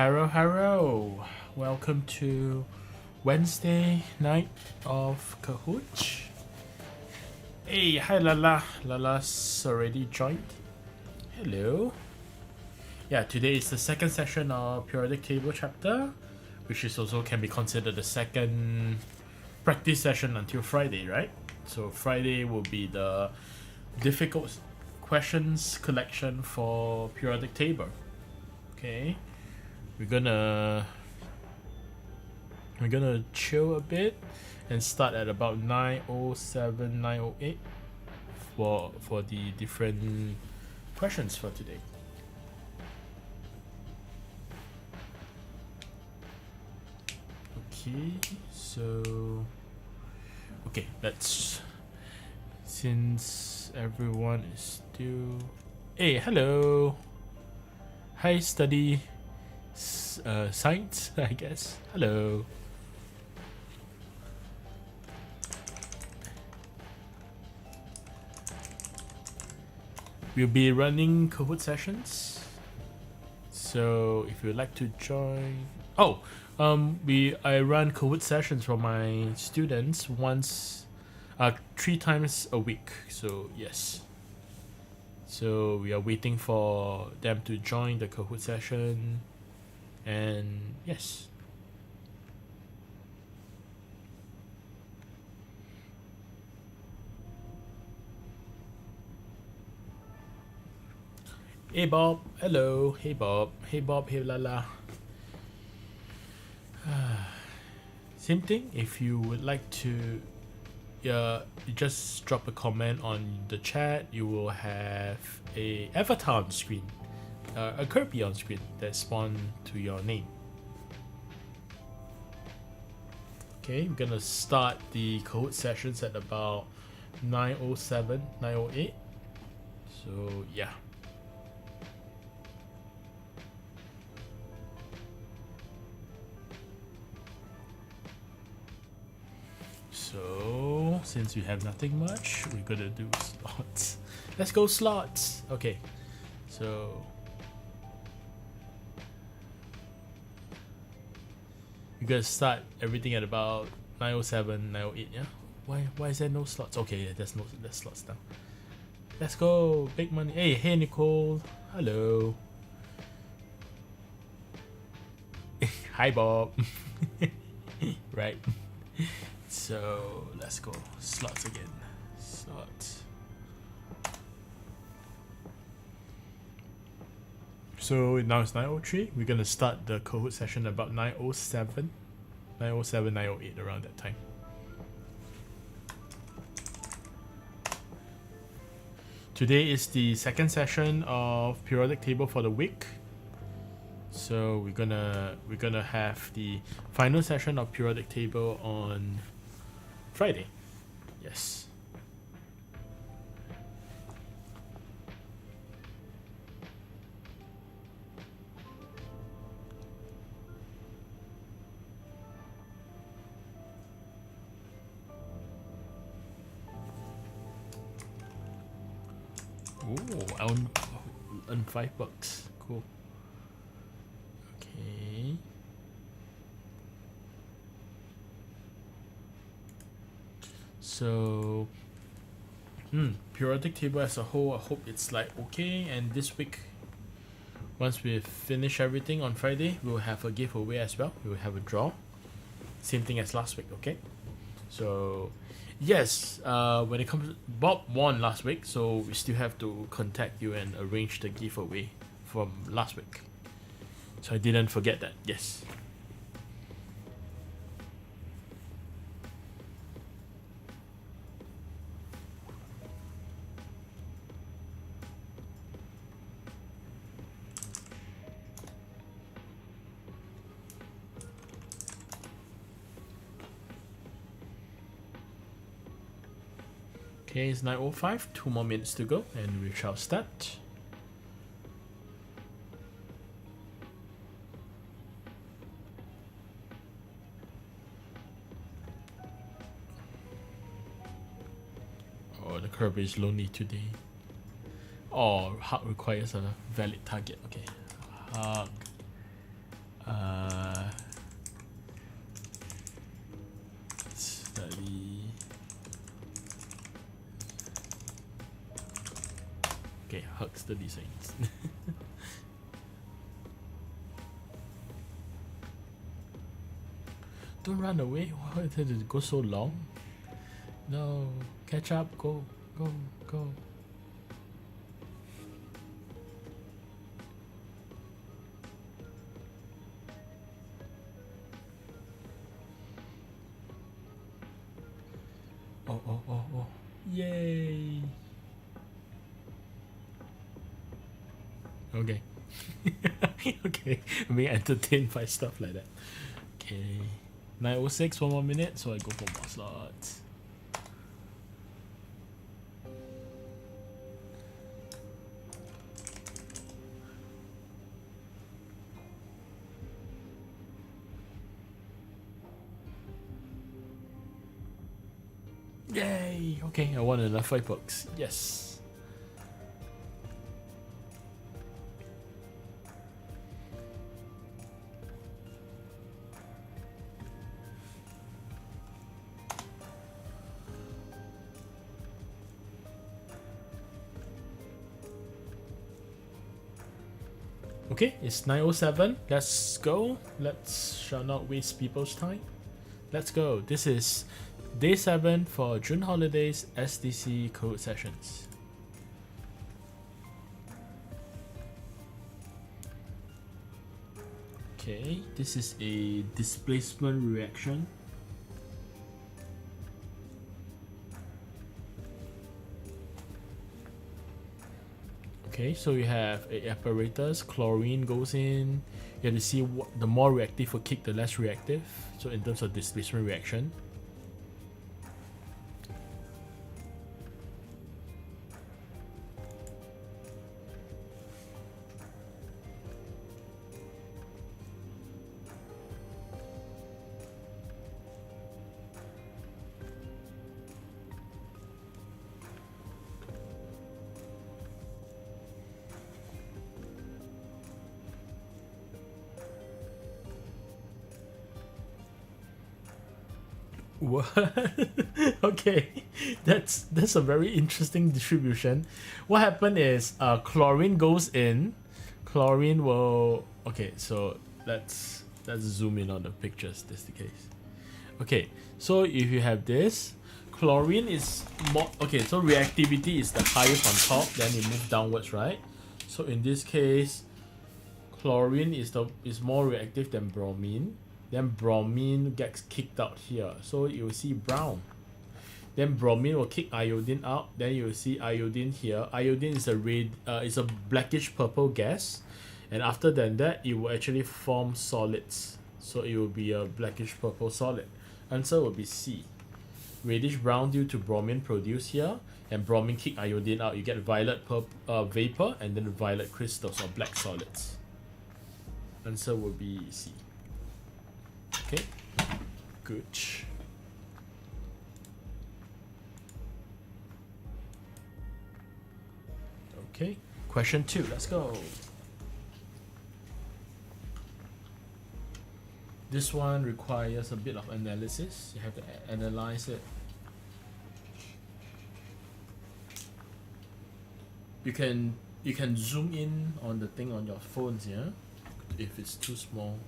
Hello. Welcome to Wednesday night of Kahoot. Hey, hi Lala. Lala's already joined. Hello. Yeah, today is the second session of periodic table chapter, which is also can be considered the second practice session until Friday, right? So Friday will be the difficult questions collection for periodic table. Okay. We're gonna chill a bit and start at about 9:07, 9:08 for the different questions for today. Okay, so let's, since everyone is still, hey, hello, hi, study science, I guess. Hello. We'll be running Kahoot sessions, so if you'd like to join, I run Kahoot sessions for my students once, 3 times a week. So yes. So we are waiting for them to join the Kahoot session, and yes. Hey Bob, hello. Hey Bob, hey Lala. Same thing, if you would like to, you just drop a comment on the chat. You will have a avatar on screen, a Kirby on screen that spawn to your name. Okay, I'm gonna start the Kahoot sessions at about 9:07, 9:08. So yeah. So since we have nothing much, we're gonna do slots. Let's go slots. Okay, so we're gonna start everything at about 9:07, 9:08. Yeah. Why is there no slots? Okay, yeah, there's slots now. Let's go. Big money. Hey Nicole. Hello. Hi Bob. Right. So let's go slots again. Slots. So now it's 9:03. We're gonna start the Kahoot session about 9:07, 9:08 around that time. Today is the second session of periodic table for the week. So we're gonna have the final session of periodic table on Friday. Yes. Oh, I earn $5. Cool. Okay. So, periodic table as a whole, I hope it's like okay. And this week, once we finish everything on Friday, we'll have a giveaway as well. We'll have a draw. Same thing as last week, okay? So, yes, when it comes, Bob won last week, so we still have to contact you and arrange the giveaway from last week. So I didn't forget that, yes. Okay, it's 9:05, 2 more minutes to go, and we shall start. Oh, the Kirby is lonely today. Oh, hug requires a valid target. Okay, hug. Study. Okay, hug study science. Don't run away. Why did it go so long? No, catch up. Go, go, go. Oh. Yay. Okay. Okay. I'm being entertained by stuff like that. Okay. 9:06, 1 more minute, so I go for more slots. Yay! Okay, I won enough 5 bucks. Yes. Okay, it's 9:07. Let's go. Shall not waste people's time. Let's go. This is day 7 for June holidays SDC Kahoot sessions. Okay, this is a displacement reaction. Okay, so you have a apparatus, chlorine goes in. You have to see what the more reactive will kick the less reactive. So in terms of displacement reaction. What? Okay, that's a very interesting distribution. What happened is chlorine goes in. Chlorine will okay, so let's zoom in on the pictures, that's the case. Okay, so if you have this, chlorine is more okay, so reactivity is the highest on top, then it moves downwards, right? So in this case, chlorine is more reactive than bromine. Then bromine gets kicked out here, so you will see brown. Then bromine will kick iodine out. Then you will see iodine here. Iodine is a blackish purple gas, and after that it will actually form solids. So it will be a blackish purple solid. Answer will be C. Reddish brown due to bromine produced here, and bromine kick iodine out. You get violet vapor and then violet crystals or black solids. Answer will be C. Okay, good. Okay, question 2, let's go. This one requires a bit of analysis. You have to analyze it. You can zoom in on the thing on your phones, yeah? If it's too small.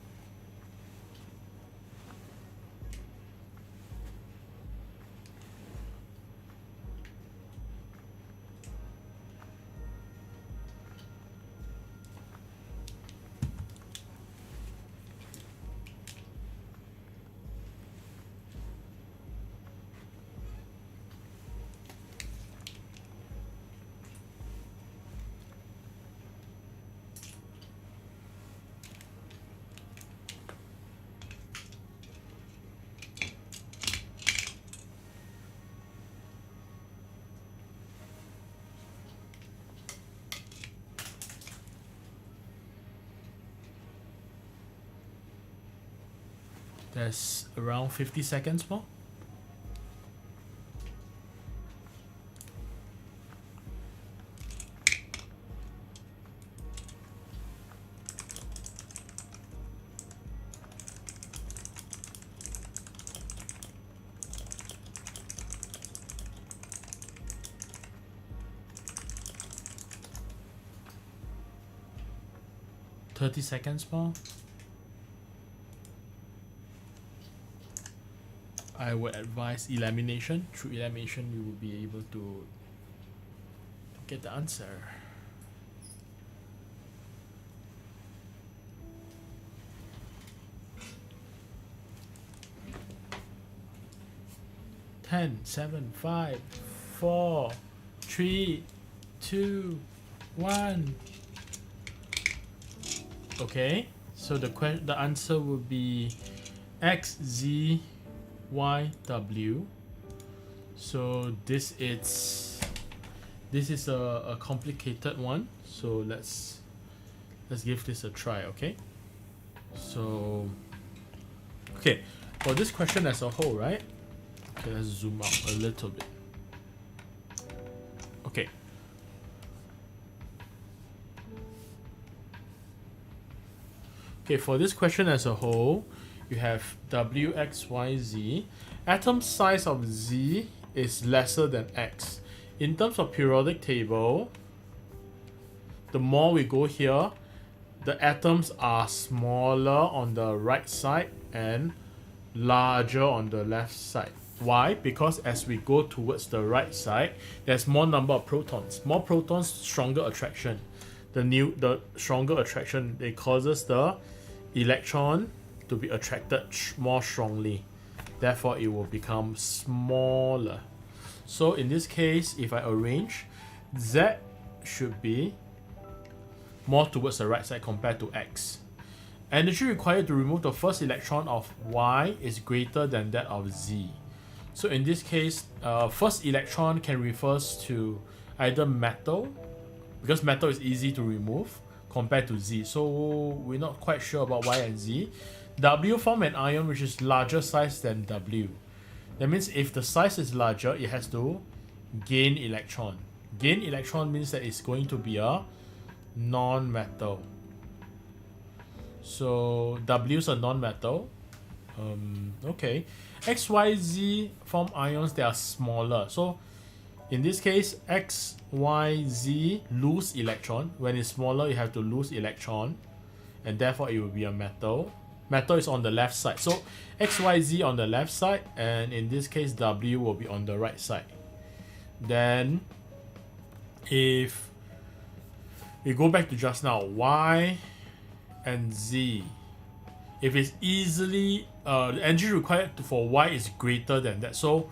There's around 50 seconds more. 30 seconds more. I would advise elimination. Through elimination, you will be able to get the answer. Ten, 7, 5, 4, 3, 2, 1. Okay, so the answer will be X, Z, Y, W. So this is a complicated one. So let's give this a try. Okay. So okay, for this question as a whole, right? Okay, let's zoom out a little bit. Okay. Okay, for this question as a whole, you have W, X, Y, Z. Atom size of Z is lesser than X. In terms of periodic table, the more we go here, the atoms are smaller on the right side and larger on the left side. Why? Because as we go towards the right side, there's more number of protons. More protons, stronger attraction. The stronger attraction, it causes the electron to be attracted more strongly. Therefore, it will become smaller. So in this case, if I arrange, Z should be more towards the right side compared to X. Energy required to remove the first electron of Y is greater than that of Z. So in this case, first electron can refers to either metal, because metal is easy to remove compared to Z. So we're not quite sure about Y and Z. W form an ion which is larger size than W. That means if the size is larger, it has to gain electron. Gain electron means that it's going to be a non-metal. So W is a non-metal. Okay. X, Y, Z form ions that are smaller. So in this case, X, Y, Z lose electron. When it's smaller, you have to lose electron, and therefore it will be a metal. Metal is on the left side. So X, Y, Z on the left side, and in this case, W will be on the right side. Then if we go back to just now, Y and Z, if it's easily the energy required for Y is greater than that, so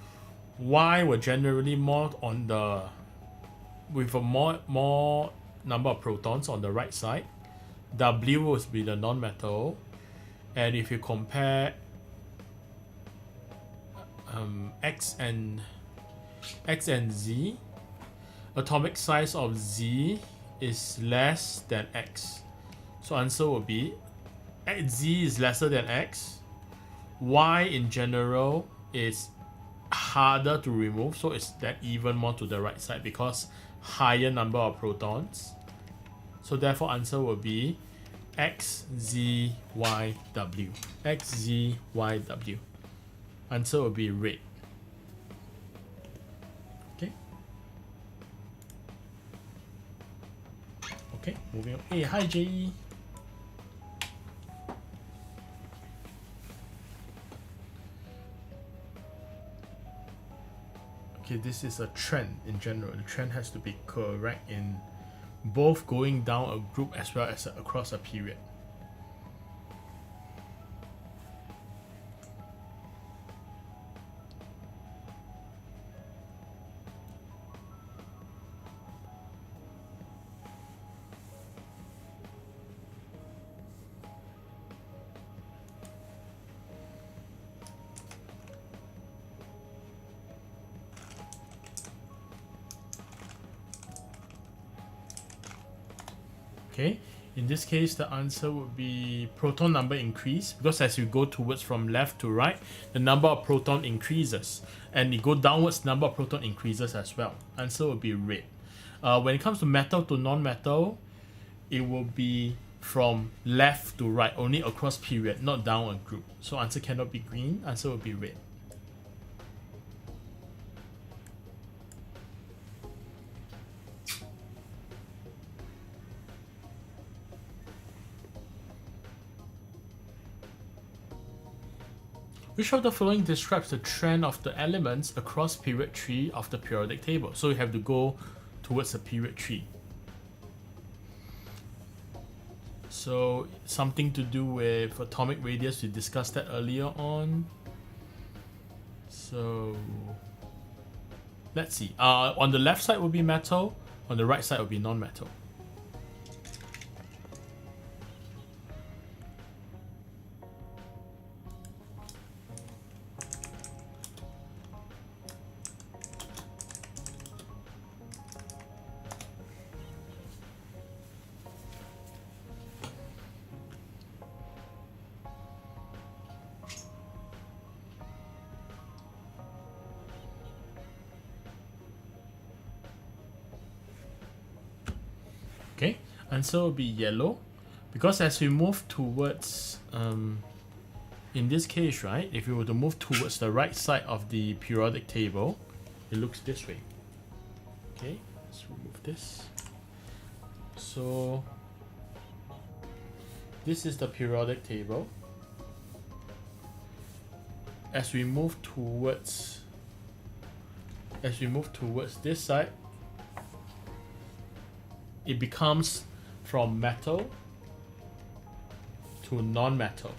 Y will generally more on the with a more number of protons on the right side. W will be the non-metal, and if you compare X and Z, atomic size of Z is less than X. So answer will be Z is lesser than X. Y in general is harder to remove, so it's that even more to the right side because higher number of protons. So therefore answer will be X, Z, Y, W. X, Z, Y, W. Answer will be red. Okay. Okay, moving on. Hey, hi JE. Okay, this is a trend in general. The trend has to be correct in both going down a group as well as across a period. Okay, in this case, the answer would be proton number increase, because as you go towards from left to right, the number of proton increases, and you go downwards, number of proton increases as well. Answer will be red. When it comes to metal to non-metal, it will be from left to right, only across period, not down a group. So answer cannot be green, answer will be red. Which of the following describes the trend of the elements across period 3 of the periodic table? So you have to go towards the period 3. So something to do with atomic radius, we discussed that earlier on. So let's see. On the left side will be metal, on the right side will be non-metal. Okay, answer will be yellow, because as we move towards, in this case, right, if we were to move towards the right side of the periodic table, it looks this way. Okay, let's remove this. So this is the periodic table. As we move towards this side, it becomes from metal to non-metal.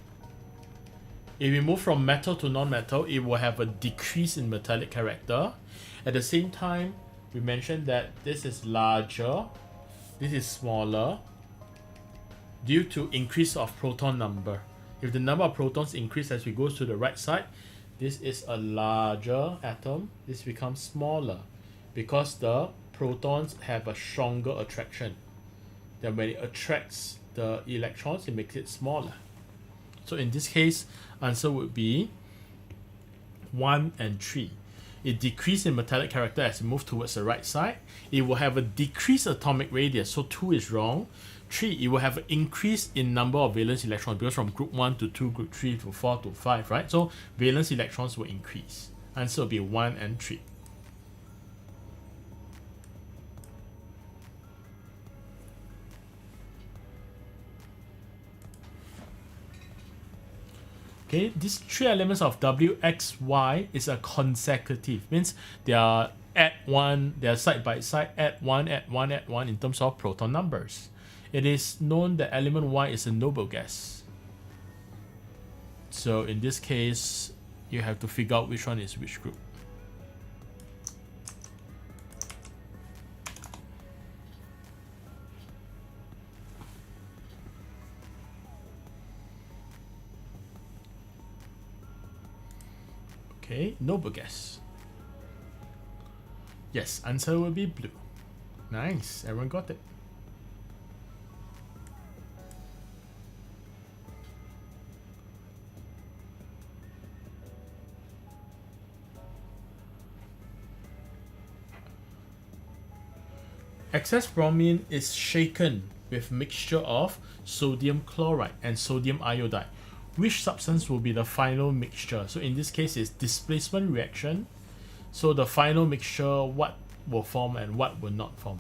If we move from metal to non-metal, it will have a decrease in metallic character. At the same time, we mentioned that this is larger, this is smaller, due to increase of proton number. If the number of protons increase as we go to the right side, this is a larger atom, this becomes smaller, because the protons have a stronger attraction. Then when it attracts the electrons, it makes it smaller. So in this case, answer would be 1 and 3. It decreases in metallic character as it moves towards the right side. It will have a decreased atomic radius, so 2 is wrong. 3, it will have an increase in number of valence electrons, because from group 1 to 2, group 3 to 4 to 5, right? So valence electrons will increase. Answer will be 1 and 3. Okay, these 3 elements of W, X, Y is a consecutive. Means they are at 1, they are side by side at 1, at 1, at 1 in terms of proton numbers. It is known that element Y is a noble gas. So in this case, you have to figure out which one is which group. Okay, noble gas. Yes, answer will be blue. Nice, everyone got it. Excess bromine is shaken with mixture of sodium chloride and sodium iodide. Which substance will be the final mixture? So in this case, it's displacement reaction. So the final mixture, what will form and what will not form?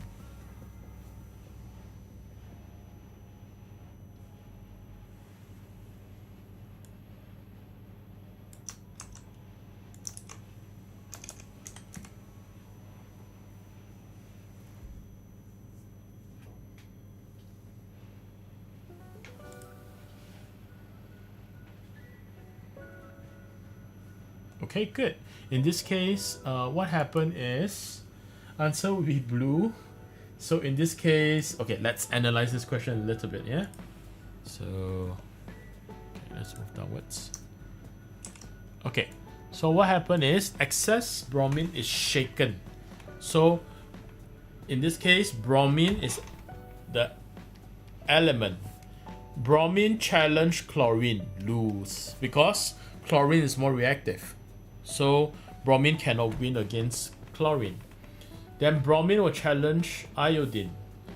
Okay, good. In this case, what happened is answer will be blue. So in this case, okay, let's analyze this question a little bit, yeah? So, okay, let's move downwards. Okay, so what happened is excess bromine is shaken. So in this case, bromine is the element. Bromine challenge chlorine, lose, because chlorine is more reactive. So bromine cannot win against chlorine. Then bromine will challenge iodine.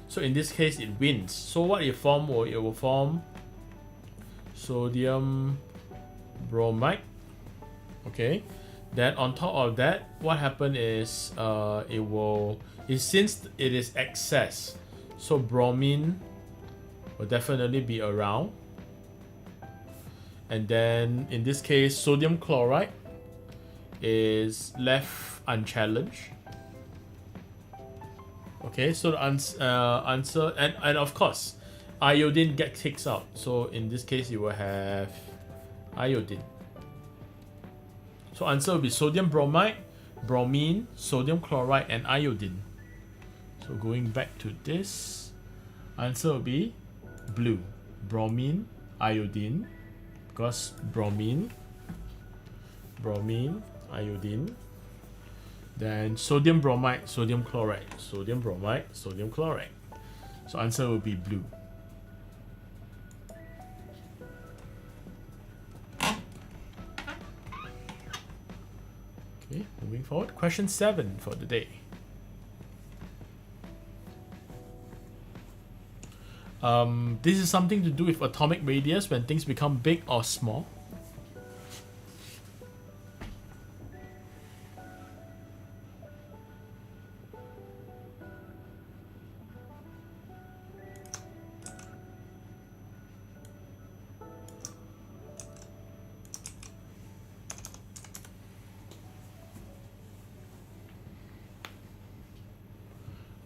So in this case, it wins. So what it form? It will form sodium bromide. Okay. Then on top of that, what happened is since it is excess, so bromine will definitely be around. And then in this case, sodium chloride is left unchallenged. Okay, so the answer, and of course, iodine gets kicked out. So in this case, you will have iodine. So answer will be sodium bromide, bromine, sodium chloride, and iodine. So going back to this, answer will be blue. Bromine, iodine, because bromine, iodine. Then sodium bromide, sodium chloride, sodium bromide, sodium chloride. So answer will be blue. Okay, moving forward. Question 7 for the day. This is something to do with atomic radius when things become big or small.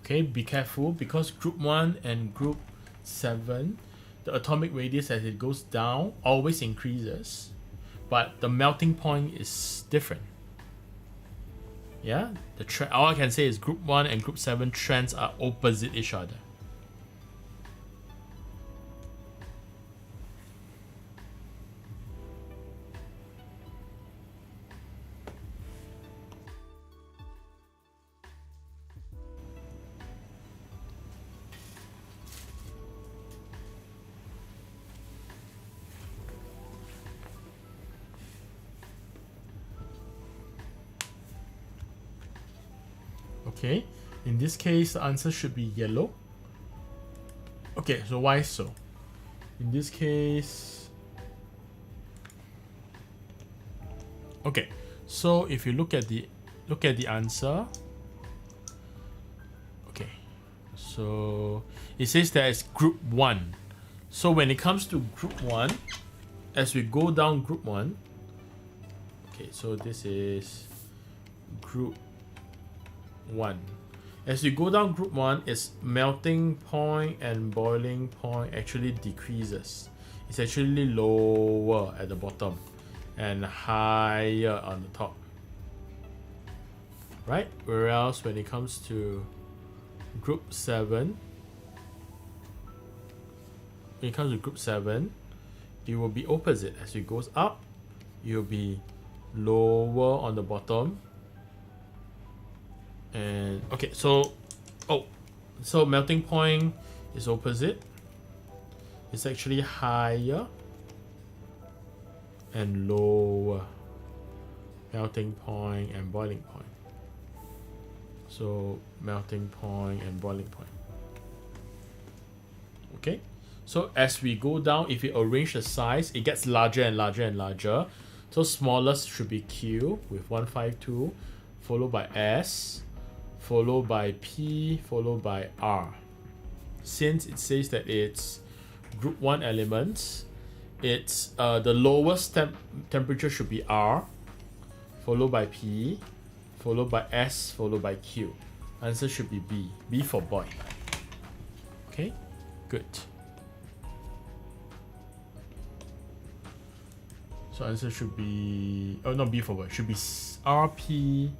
Okay, be careful because group 1 and group 7, the atomic radius as it goes down always increases, but the melting point is different. Yeah, all I can say is group 1 and group 7 trends are opposite each other. Okay, in this case, the answer should be yellow. Okay, so why so? In this case, okay, so if you look at the answer, okay, so it says that it's group 1. So when it comes to group 1, as we go down group 1, okay, so this is group 1. As you go down group 1, its melting point and boiling point actually decreases. It's actually lower at the bottom and higher on the top. Right? Whereas when it comes to group 7, it will be opposite. As it goes up, it will be lower on the bottom. And okay, so melting point is opposite. It's actually higher and lower. Melting point and boiling point. So melting point and boiling point. Okay, so as we go down, if we arrange the size, it gets larger and larger and larger. So smallest should be Q with 152, followed by S, followed by P, followed by R. Since it says that it's group 1 elements, it's the lowest temperature should be R, followed by P, followed by S, followed by Q. Answer should be B. B for boy. Okay, good. So answer should be, oh, not B for boy, should be RP.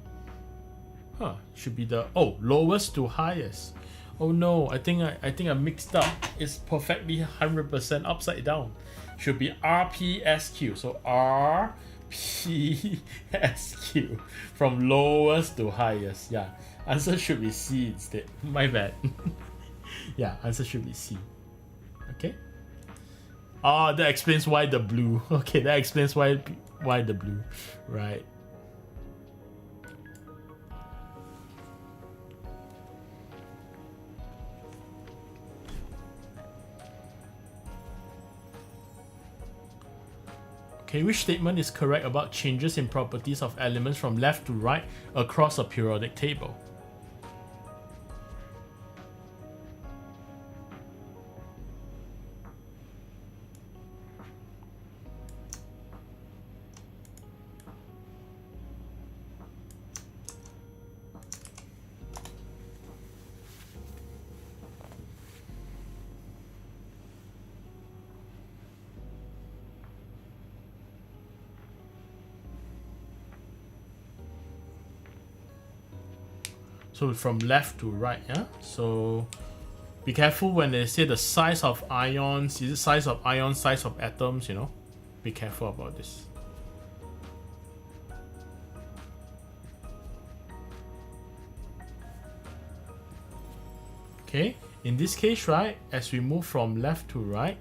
Should be the lowest to highest. Oh no, I think I mixed up. It's perfectly 100% upside down. Should be RPSQ. So RPSQ from lowest to highest. Yeah, answer should be C instead. My bad. Yeah, answer should be C. Okay. That explains why the blue. Okay, that explains why the blue. Right. Okay, which statement is correct about changes in properties of elements from left to right across a periodic table? So from left to right, yeah? So be careful when they say the size of ions. Is it size of ions, size of atoms, you know? Be careful about this. Okay, in this case, right, as we move from left to right,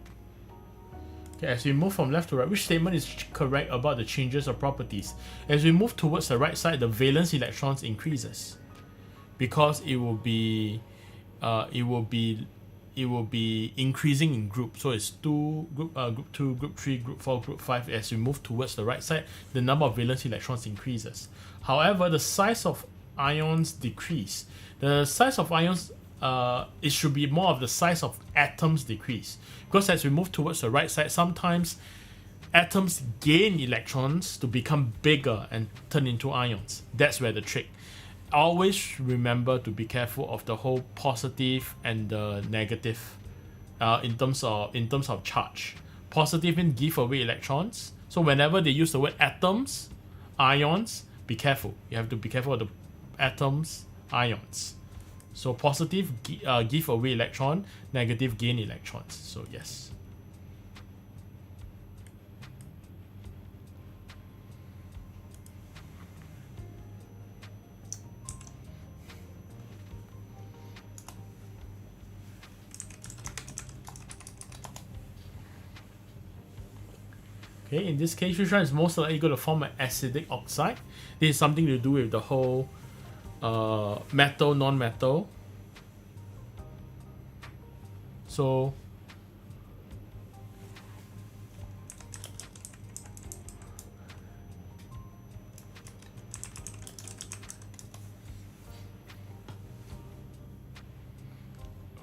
okay, as we move from left to right, which statement is correct about the changes of properties? As we move towards the right side, the valence electrons increases because it will be increasing in group. So it's group 2, group 3, group 4, group 5. As we move towards the right side, the number of valence electrons increases. However, the size of ions decrease. The size of ions, it should be more of the size of atoms decrease, because as we move towards the right side, sometimes atoms gain electrons to become bigger and turn into ions. That's where the trick. Always remember to be careful of the whole positive and the negative in terms of charge. Positive means give away electrons. So whenever they use the word atoms, ions, be careful. You have to be careful of the atoms, ions. So positive give away electron, negative gain electrons. So yes. Okay, in this case, which one is most likely going to form an acidic oxide? This is something to do with the whole metal, non-metal. So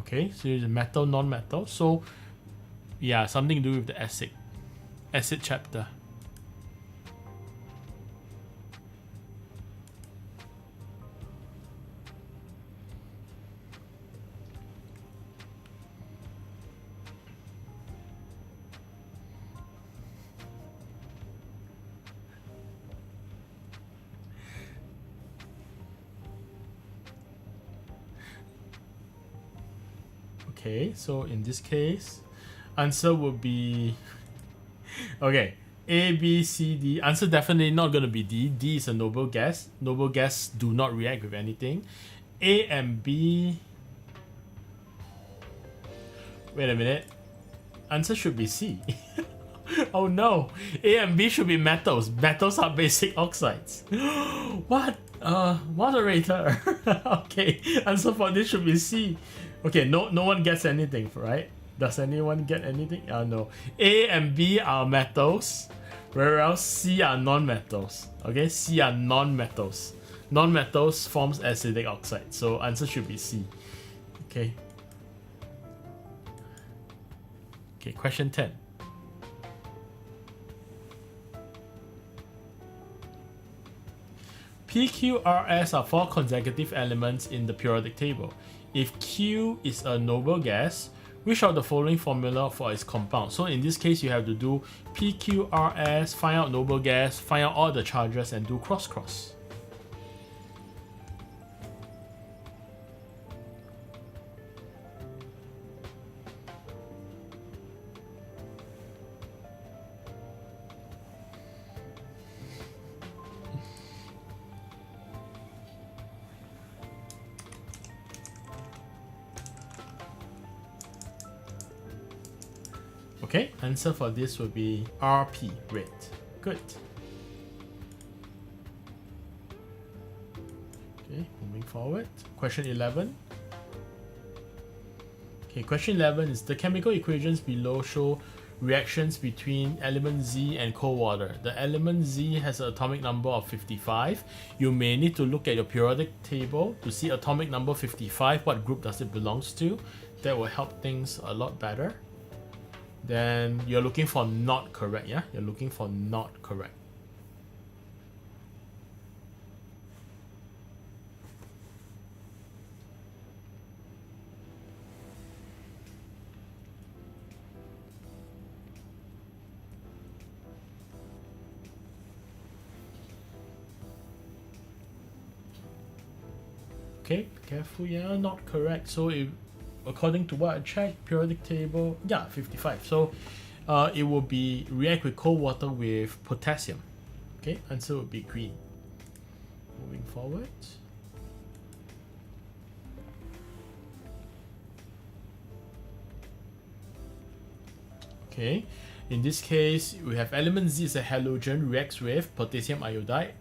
okay, so it's metal, non-metal. So yeah, something to do with the acid chapter. Okay, so in this case, answer would be okay. A, B, C, D. Answer definitely not going to be D. D is a noble gas. Noble gas do not react with anything. A and B. Wait a minute. Answer should be C. Oh no. A and B should be metals. Metals are basic oxides. What? Moderator. Okay. Answer for this should be C. Okay, no one gets anything, right? Does anyone get anything? No. A and B are metals, whereas C are non-metals. Okay, C are non-metals. Non-metals forms acidic oxide. So answer should be C. Okay. Okay, question 10. P, Q, R, S are 4 consecutive elements in the periodic table. If Q is a noble gas, which of the following formula for its compound? So in this case, you have to do PQRS, find out noble gas, find out all the charges, and do cross-cross. Okay, answer for this would be RP, red. Good. Okay, moving forward. Question 11. Okay, question 11 is the chemical equations below show reactions between element Z and cold water. The element Z has an atomic number of 55. You may need to look at your periodic table to see atomic number 55, what group does it belongs to. That will help things a lot better. Then you're looking for not correct, yeah? You're looking for not correct. Okay, careful, yeah, not correct. So according to what I checked, periodic table, yeah, 55. So it will be react with cold water with potassium. Okay, answer would be green. Moving forward. Okay, in this case, we have element Z is a halogen, reacts with potassium iodide.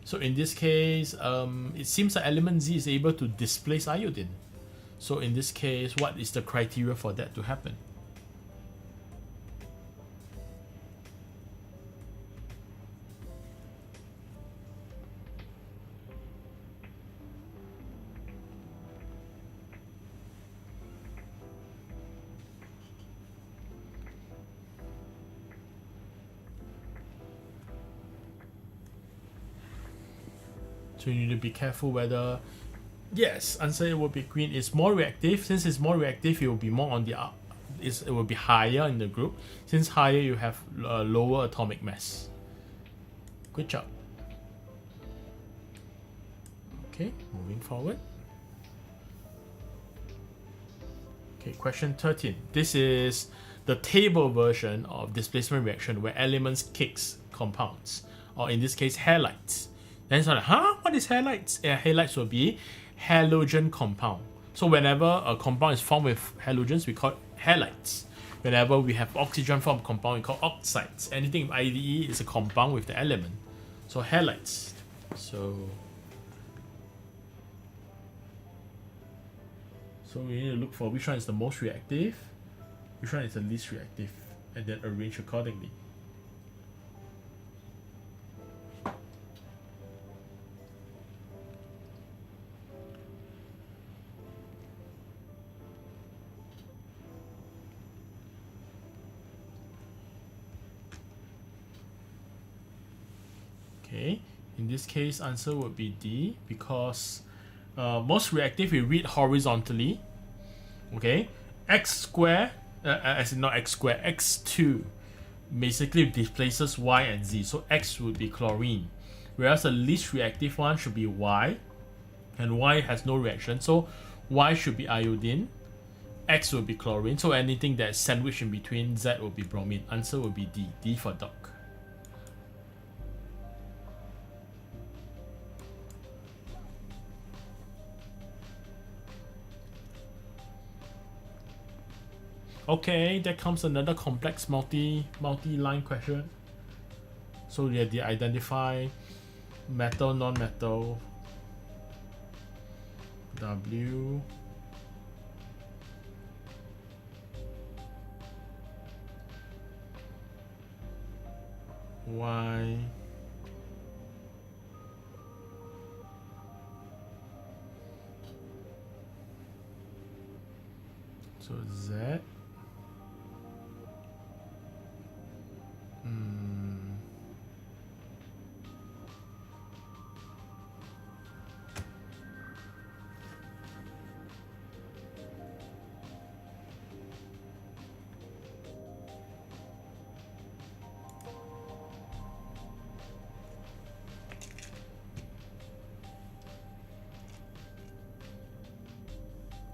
So in this case, it seems that element Z is able to displace iodine. So in this case, what is the criteria for that to happen? So you need to be careful whether, yes, answer will be green. It's more reactive. Since it's more reactive, it will be more on the it will be higher in the group. Since higher, you have lower atomic mass. Good job. Okay, moving forward. Okay, question 13. This is the table version of displacement reaction where elements kicks compounds, or in this case, halides. Then it's like, huh? What is halides? Halides will be halogen compound. So whenever a compound is formed with halogens, we call it halides. Whenever we have oxygen formed compound, we call oxides. Anything with IDE is a compound with the element. So halides. So we need to look for which one is the most reactive, which one is the least reactive, and then arrange accordingly. Okay, in this case, answer would be D, because most reactive we read horizontally. Okay, x square, as in not x square, x2 basically displaces y and z. So x would be chlorine, whereas the least reactive one should be y, and y has no reaction. So y should be iodine, x will be chlorine. So anything that's sandwiched in between, z will be bromine. Answer will be D. D for dog. Okay, there comes another complex multi-line question. So you have to identify metal, non-metal, W, Y, so Z.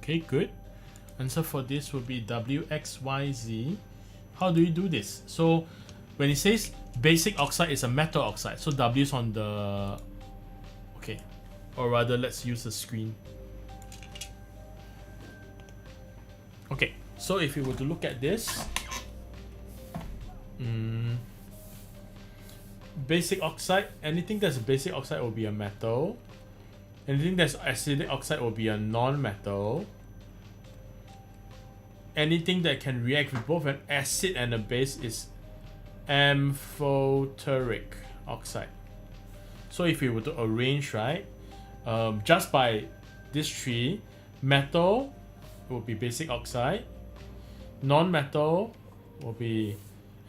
Okay, good. Answer for this will be W, X, Y, Z. How do you do this? So when it says basic oxide is a metal oxide, so W is on the, okay, or rather let's use the screen. Okay, so if you were to look at this, basic oxide, anything that's a basic oxide will be a metal. Anything that's acidic oxide will be a non-metal. Anything that can react with both an acid and a base is amphoteric oxide. So if we were to arrange, right, just by this tree, metal will be basic oxide, non-metal will be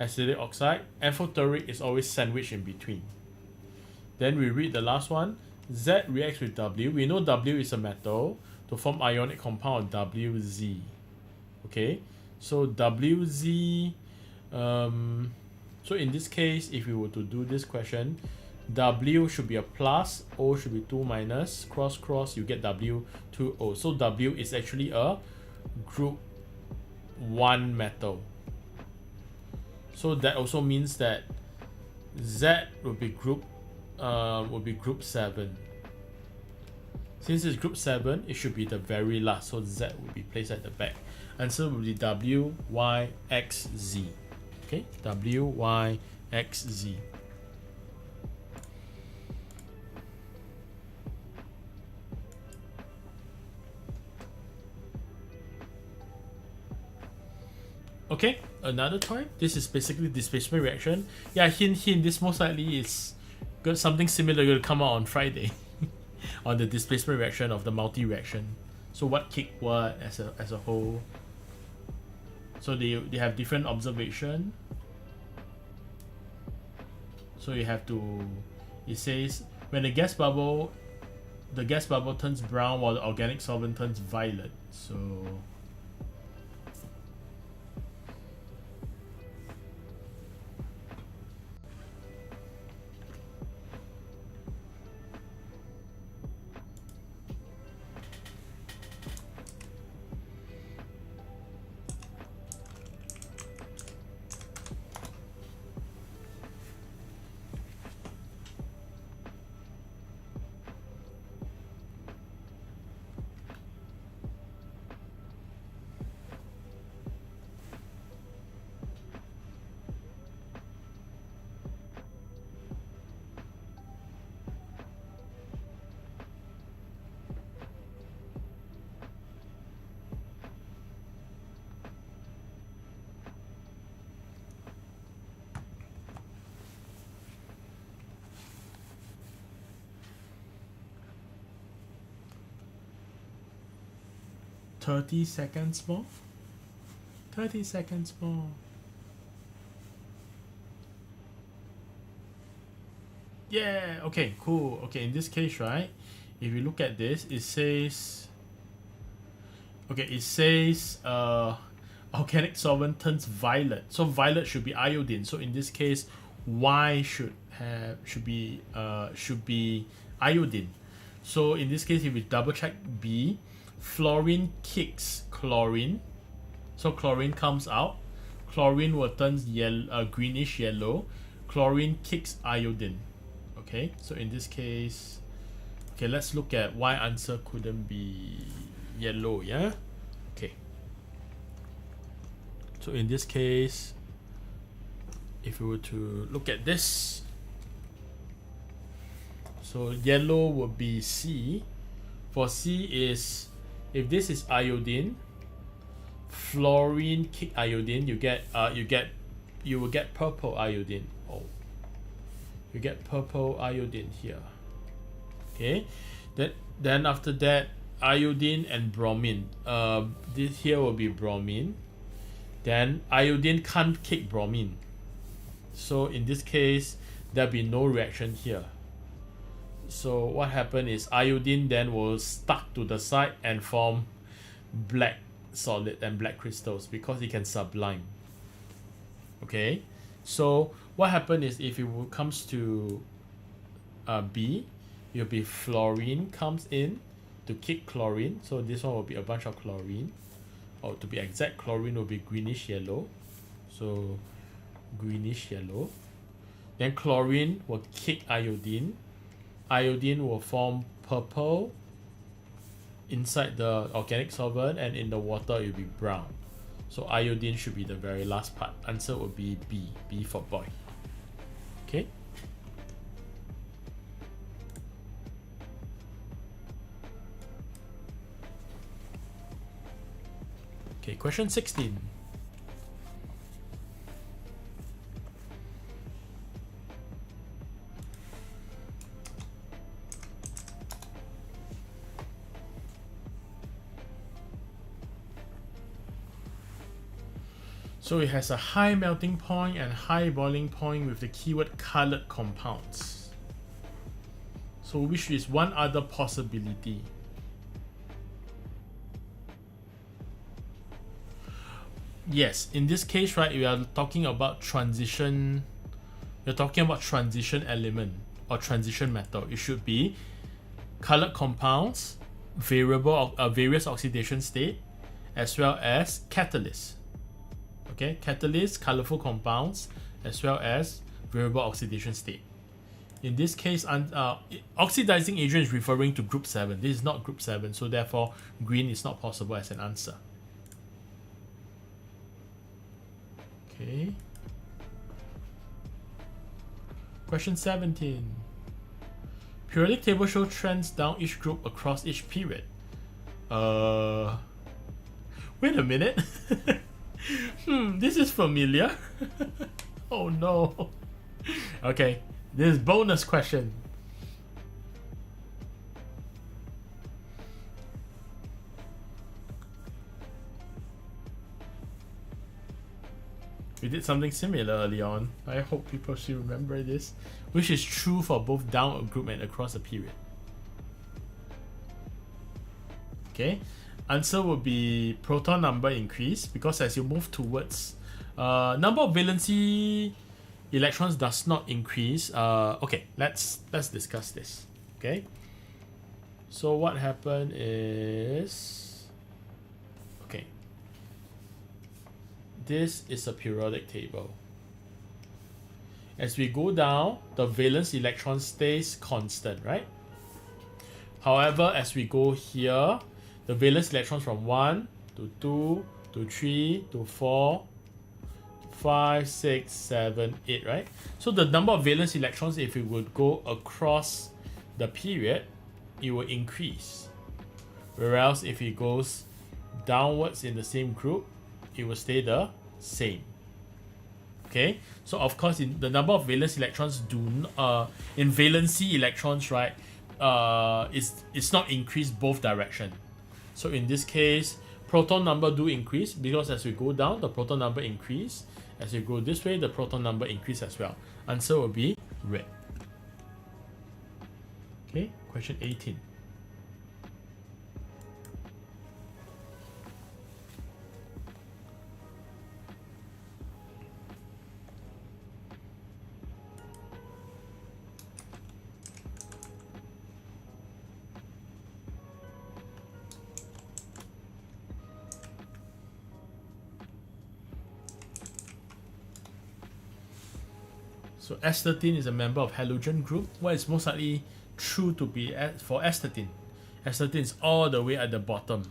acidic oxide, amphoteric is always sandwiched in between. Then we read the last one. Z reacts with W. We know W is a metal to form ionic compound WZ. Okay, so WZ. So in this case, if we were to do this question, W should be a plus, O should be 2 minus, cross cross, you get W 2O. So W is actually a group 1 metal. So that also means that Z would be group 7. Since it's group 7, it should be the very last, so Z will be placed at the back. Answer will be W, Y, X, Z. Okay, W, Y, X, Z. Okay, another time. This is basically displacement reaction. Yeah, hint, this most likely is got something similar going to come out on Friday on the displacement reaction of the multi-reaction. So what kicked what as a whole. So they have different observation. So you have to, it says when the gas bubble turns brown while the organic solvent turns violet. So 30 seconds more. 30 seconds more. Yeah, okay, cool. Okay, in this case, right, if you look at this, it says, okay, it says organic solvent turns violet. So violet should be iodine. So in this case, Y should be iodine. So in this case, if we double check B, fluorine kicks chlorine. So chlorine comes out. Chlorine will turn yellow, greenish yellow. Chlorine kicks iodine. Okay, so in this case, okay, let's look at why answer couldn't be yellow, yeah? Okay. So in this case, if we were to look at this, so yellow would be C. For C is, if this is iodine, fluorine kick iodine, you will get purple iodine. Oh, you get purple iodine here. Okay, then after that, iodine and bromine. This here will be bromine. Then iodine can't kick bromine. So in this case, there'll be no reaction here. So what happened is iodine then will stuck to the side and form black solid and black crystals because it can sublime. Okay, so what happened is if it comes to B, it will be fluorine comes in to kick chlorine. So this one will be a bunch of chlorine, or to be exact, chlorine will be greenish yellow. So greenish yellow. Then chlorine will kick iodine. Iodine will form purple inside the organic solvent, and in the water it will be brown. So iodine should be the very last part. Answer will be B. B for boy. Okay. Okay, question 16. So it has a high melting point and high boiling point with the keyword colored compounds. So which is one other possibility? Yes, in this case, right, we are talking about transition. We're talking about transition element. or transition metal. It should be colored compounds, various oxidation state, as well as catalysts. Okay, catalysts, colorful compounds, as well as variable oxidation state. In this case, oxidizing agent is referring to group 7. This is not group 7, so therefore green is not possible as an answer. Okay. Question 17. Periodic table shows trends down each group across each period. Wait a minute. This is familiar. Oh no. Okay, this is bonus question. We did something similar early on. I hope people should remember this, which is true for both down a group and across a period. Okay, answer will be proton number increase, because as you move towards number of valency electrons does not increase. Okay, let's discuss this. Okay, so what happened is, okay, this is a periodic table. As we go down, the valence electron stays constant, right? However, as we go here, the valence electrons from 1 to 2 to 3 to 4 5, 6, 7, 8, right? So the number of valence electrons, if it would go across the period, it will increase. Whereas if it goes downwards in the same group, it will stay the same. Okay, so of course, in the number of valence electrons in valency electrons, right, it's not increased both direction. So in this case, proton number do increase, because as we go down, the proton number increase. As you go this way, the proton number increase as well. Answer will be red. Okay, question 18. So S13 is a member of halogen group. What is most likely true to be for S13? S13 is all the way at the bottom.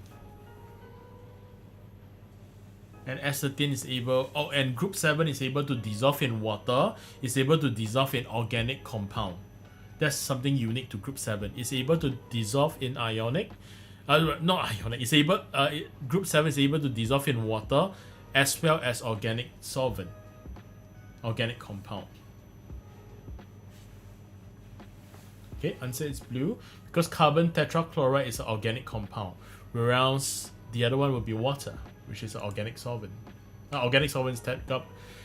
And S13 is able, and group 7 is able to dissolve in water, is able to dissolve in organic compound. That's something unique to group 7. It's able to dissolve in ionic, not ionic, it's able, group 7 is able to dissolve in water as well as organic solvent, organic compound. Okay, answer is blue, because carbon tetrachloride is an organic compound, whereas the other one would be water, which is an organic solvent. Organic solvent is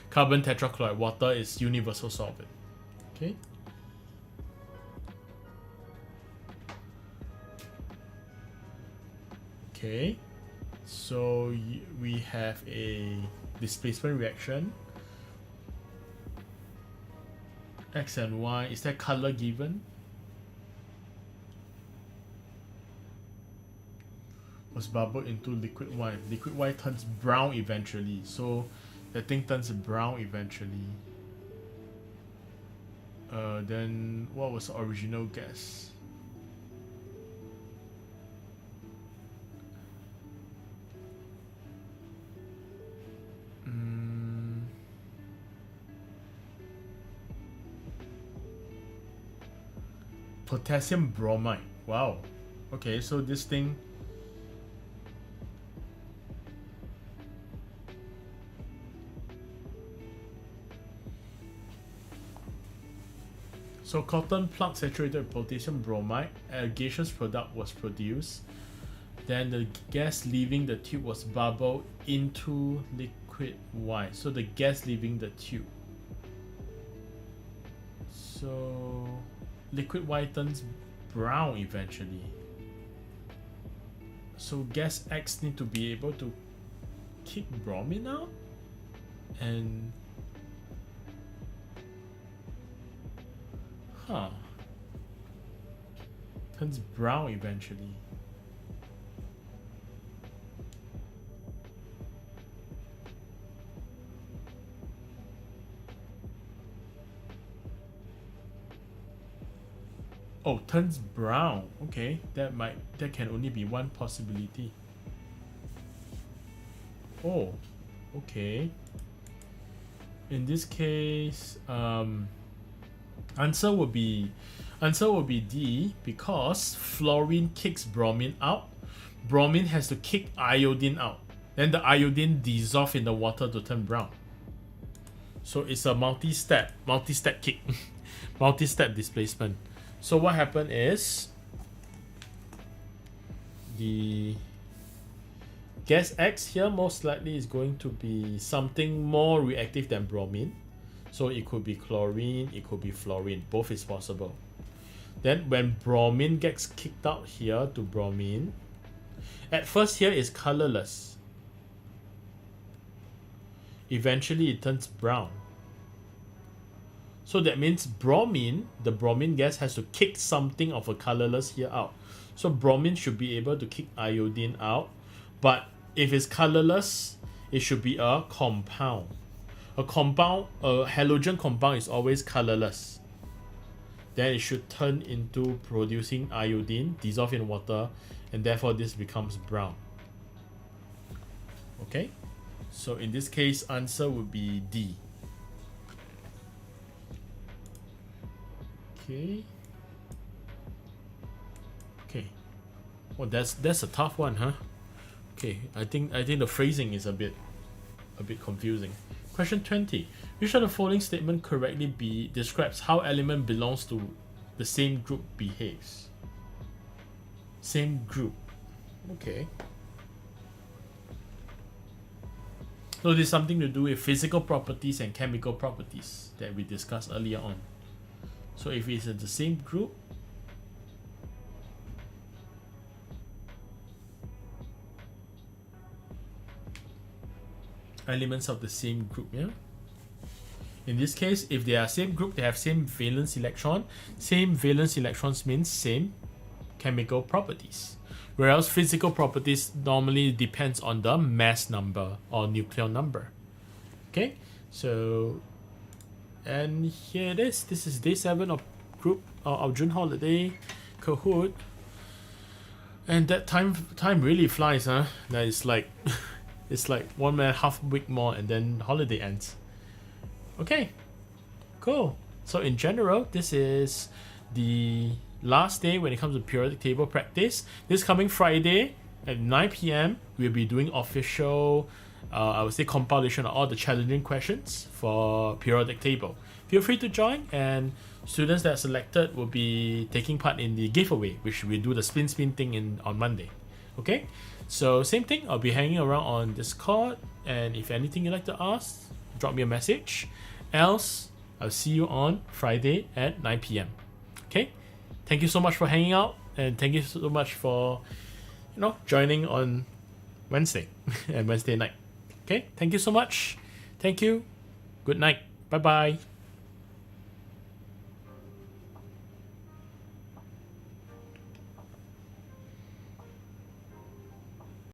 carbon tetrachloride. Water is universal solvent. Okay. Okay, so we have a displacement reaction. X and Y, is there color given? Was bubbled into liquid Y. Liquid Y turns brown eventually, so the thing turns brown eventually. Then what was the original gas? Potassium bromide. Wow. Okay, so this thing, so cotton plug saturated with potassium bromide, a gaseous product was produced. Then the gas leaving the tube was bubbled into liquid Y. So the gas leaving the tube. So liquid Y turns brown eventually. So gas X need to be able to kick bromine out, and Huh. Turns brown eventually. Oh, turns brown. Okay, that can only be one possibility. Oh, okay. In this case, answer would be D, because fluorine kicks bromine out. Bromine has to kick iodine out. Then the iodine dissolve in the water to turn brown. So it's a multi-step kick, multi-step displacement. So what happened is the gas X here most likely is going to be something more reactive than bromine. So it could be chlorine, it could be fluorine, both is possible. Then when bromine gets kicked out here to bromine, at first here is colorless. Eventually it turns brown. So that means bromine, the bromine gas has to kick something of a colorless here out. So bromine should be able to kick iodine out, but if it's colorless, it should be a compound. A halogen compound is always colorless. Then it should turn into producing iodine, dissolve in water, and therefore this becomes brown. Okay, so in this case, answer would be D. Okay. Well, that's a tough one, huh? Okay, I think the phrasing is a bit confusing. Question 20. Which of the following statement correctly describes how element belongs to the same group behaves? Same group. Okay. So this is something to do with physical properties and chemical properties that we discussed earlier on. So if it's in the same group, elements of the same group, yeah? In this case, if they are same group, they have same valence electron. Same valence electrons means same chemical properties. Whereas physical properties normally depends on the mass number or nuclear number. Okay, so and here it is. This is day 7 of of June holiday, Kahoot. And that time really flies, huh? That is like it's like 1.5 week more and then holiday ends. Okay, cool. So in general, this is the last day when it comes to periodic table practice. This coming Friday at 9 p.m. we'll be doing official I would say compilation of all the challenging questions for periodic table. Feel free to join, and students that are selected will be taking part in the giveaway, which we do the spin thing on Monday. Okay, so same thing, I'll be hanging around on Discord, and if anything you'd like to ask, drop me a message. Else, I'll see you on Friday at 9 p.m. Okay, thank you so much for hanging out, and thank you so much for joining on Wednesday and Wednesday night. Okay, thank you so much. Thank you. Good night. Bye bye.